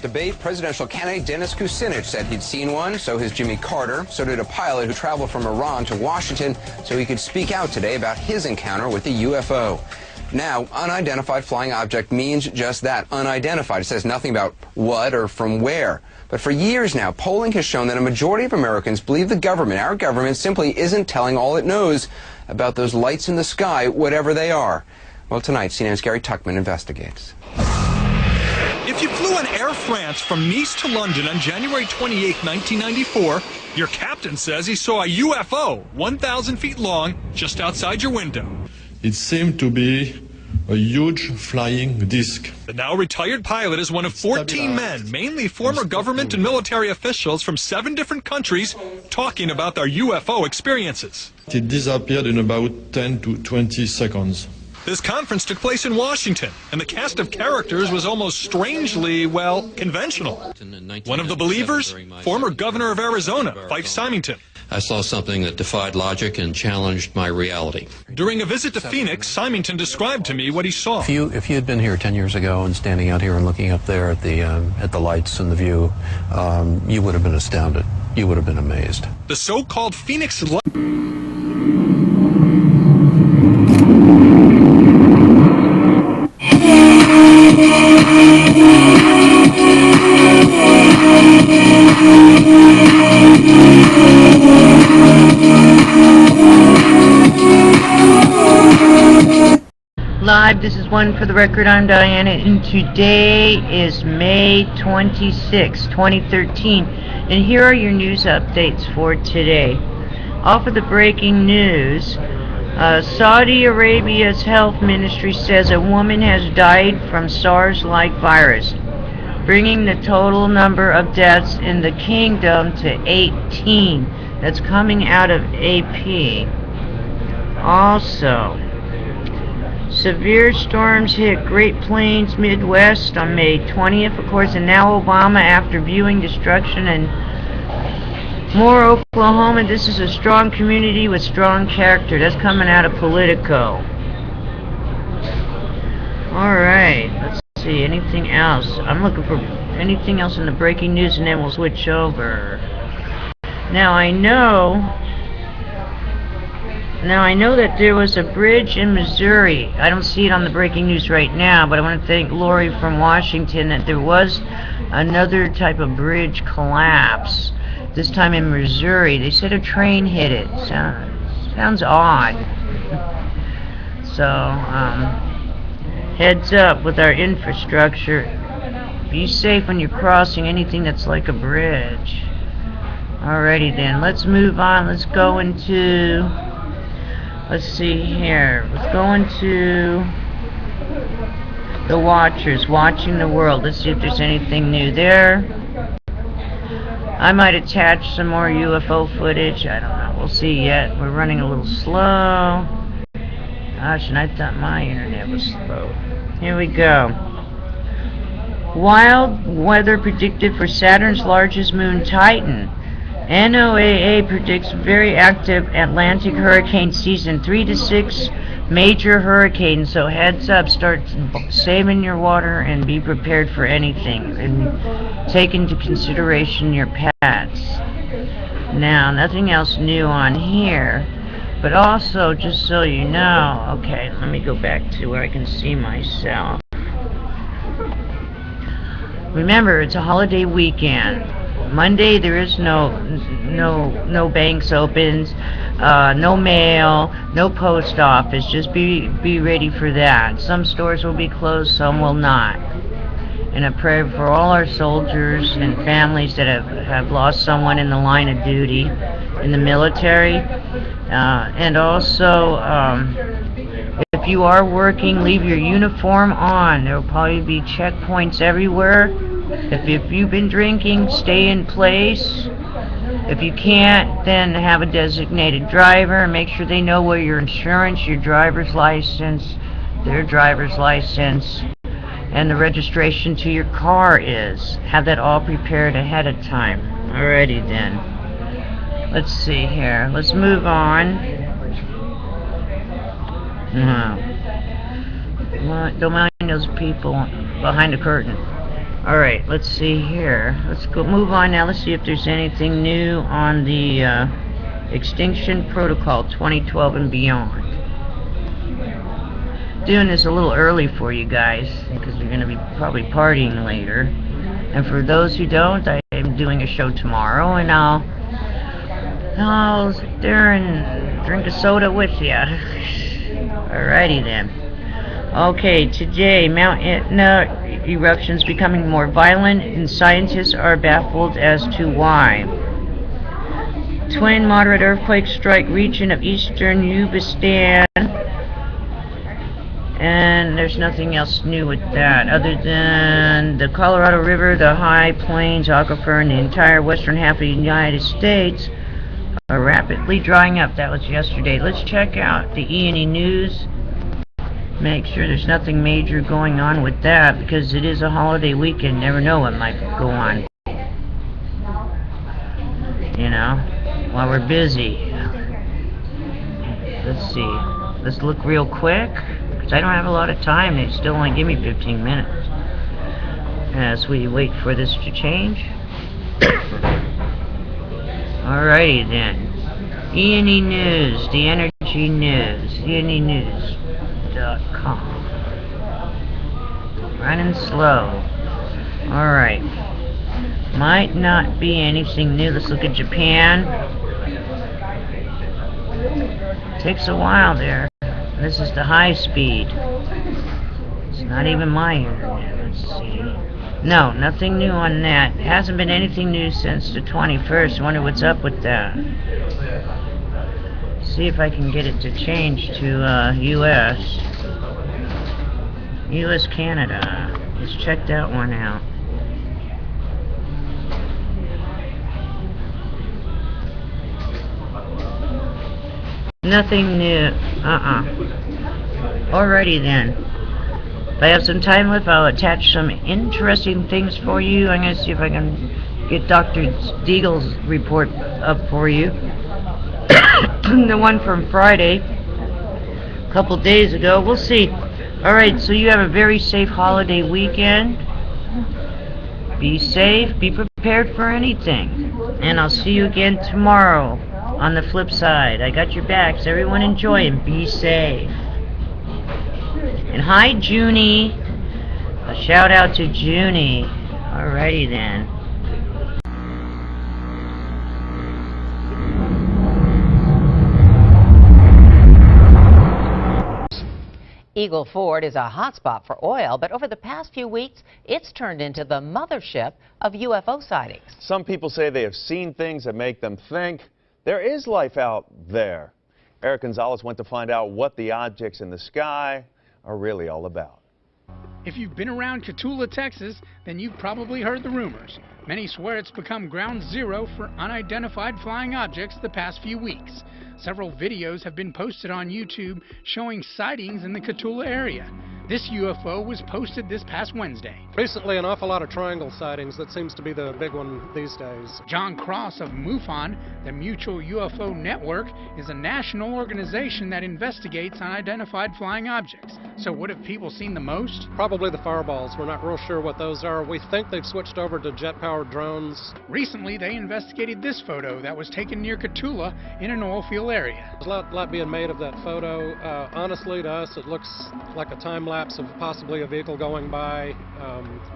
debate, presidential candidate Dennis Kucinich said he'd seen one, so has Jimmy Carter. So did a pilot who traveled from Iran to Washington so he could speak out today about his encounter with the UFO. Now, unidentified flying object means just that, unidentified. It says nothing about what or from where. But for years now, polling has shown that a majority of Americans believe the government, our government, simply isn't telling all it knows about those lights in the sky, whatever they are. Well, tonight, CNN's Gary Tuchman investigates. If you flew on Air France from Nice to London on January 28, 1994, your captain says he saw a UFO 1,000 feet long just outside your window. It seemed to be a huge flying disc. The now retired pilot is one of 14 men, mainly former government and military officials from 7 different countries, talking about their UFO experiences. It disappeared in about 10 to 20 seconds. This conference took place in Washington, and the cast of characters was almost strangely, well, conventional. One of the believers, former governor of Arizona, Fife Symington. I saw something that defied logic and challenged my reality. During a visit to Phoenix, Symington described to me what he saw. If you had been here 10 years ago and standing out here and looking up there at the lights and the view, you would have been astounded. You would have been amazed. The so-called Phoenix light. Live, this is One for the Record. I'm Diana, and today is May 26, 2013, and here are your news updates for today. Off of the breaking news, Saudi Arabia's health ministry says a woman has died from SARS-like virus, bringing the total number of deaths in the kingdom to 18. That's coming out of AP. Also, severe storms hit Great Plains Midwest on May 20th, of course, and now Obama, after viewing destruction in Moore, Oklahoma. This is a strong community with strong character. That's coming out of Politico. Alright, let's see, anything else? I'm looking for anything else in the breaking news, and then we'll switch over. Now I know that there was a bridge in Missouri. I don't see it on the breaking news right now, but I want to thank Lori from Washington that there was another type of bridge collapse, this time in Missouri. They said a train hit it. Sounds odd. So, heads up with our infrastructure. Be safe when you're crossing anything that's like a bridge. Alrighty then, let's move on. Let's go into... Let's see here. Let's go into the Watchers, watching the world. Let's see if there's anything new there. I might attach some more UFO footage. I don't know. We'll see yet. We're running a little slow. Gosh, and I thought my internet was slow. Here we go. Wild weather predicted for Saturn's largest moon, Titan. NOAA predicts very active Atlantic hurricane season, 3 to 6 major hurricanes. So heads up, start saving your water and be prepared for anything. And take into consideration your pets. Now, nothing else new on here. But also, just so you know, okay, let me go back to where I can see myself. Remember, it's a holiday weekend. Monday there is no banks opens, no mail, no post office. Just be ready for that. Some stores will be closed, some will not. And I pray for all our soldiers and families that have lost someone in the line of duty in the military. And also, if you are working, leave your uniform on. There will probably be checkpoints everywhere. If you've been drinking, stay in place. If you can't, then have a designated driver and make sure they know where your insurance, your driver's license, their driver's license, and the registration to your car is. Have that all prepared ahead of time. Alrighty then. Let's see here. Let's move on. Don't mind those people behind the curtain. Alright, let's see here. Let's go move on now. Let's see if there's anything new on the Extinction Protocol 2012 and beyond. Doing this a little early for you guys because we're going to be probably partying later. And for those who don't, I am doing a show tomorrow, and I'll sit there and drink a soda with you. Alrighty then. Okay, today Mount Etna eruptions becoming more violent, and scientists are baffled as to why. Twin moderate earthquakes strike region of eastern Uzbekistan, and there's nothing else new with that other than the Colorado River, the High Plains Aquifer, and the entire western half of the United States are rapidly drying up. That was yesterday. Let's check out the E&E News. Make sure there's nothing major going on with that because it is a holiday weekend. Never know what might go on. You know, while we're busy. Let's see. Let's look real quick because I don't have a lot of time. They still only give me 15 minutes as we wait for this to change. Alrighty then. E&E News, the Energy News, E&ENews.com. Running slow. Alright. Might not be anything new. Let's look at Japan. Takes a while there. This is the high speed. It's not even my internet. Let's see. No, nothing new on that. Hasn't been anything new since the 21st. Wonder what's up with that. See if I can get it to change to US. US Canada. Let's check that one out. Nothing new. Alrighty then. If I have some time left, I'll attach some interesting things for you. I'm going to see if I can get Dr. Deagle's report up for you. The one from Friday, a couple days ago. We'll see. Alright, so you have a very safe holiday weekend. Be safe, be prepared for anything. And I'll see you again tomorrow on the flip side. I got your backs. Everyone enjoy and be safe. And hi, Junie. A shout out to Junie. Alrighty then. Eagle Ford is a hotspot for oil, but over the past few weeks, it's turned into the mothership of UFO sightings. Some people say they have seen things that make them think there is life out there. Eric Gonzalez went to find out what the objects in the sky are really all about. If you've been around Cotulla, Texas, then you've probably heard the rumors. Many swear it's become ground zero for unidentified flying objects the past few weeks. Several videos have been posted on YouTube showing sightings in the Cotulla area. This UFO was posted this past Wednesday. Recently, an awful lot of triangle sightings. That seems to be the big one these days. John Cross of MUFON, the Mutual UFO Network, is a national organization that investigates unidentified flying objects. So what have people seen the most? Probably the fireballs. We're not real sure what those are. We think they've switched over to jet-powered drones. Recently, they investigated this photo that was taken near Cotulla in an oil field area. There's a lot being made of that photo. Honestly, to us, it looks like a time-lapse of possibly a vehicle going by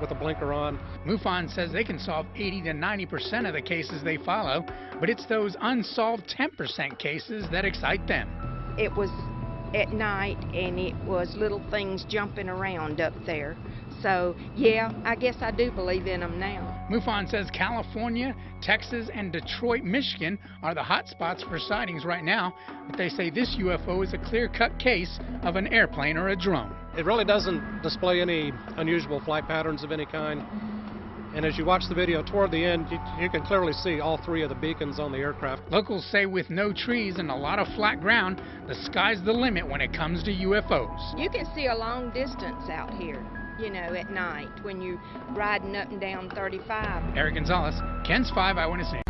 with a blinker on. MUFON says they can solve 80 to 90% of the cases they follow, but it's those unsolved 10% cases that excite them. It was at night, and it was little things jumping around up there. So, yeah, I guess I do believe in them now. MUFON says California, Texas, and Detroit, Michigan are the hot spots for sightings right now, but they say this UFO is a clear-cut case of an airplane or a drone. It really doesn't display any unusual flight patterns of any kind. And as you watch the video toward the end, you can clearly see all three of the beacons on the aircraft. Locals say with no trees and a lot of flat ground, the sky's the limit when it comes to UFOs. You can see a long distance out here, you know, at night when you're riding up and down 35. Eric Gonzalez, Ken's 5 Eyewitness News.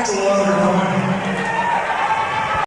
the water going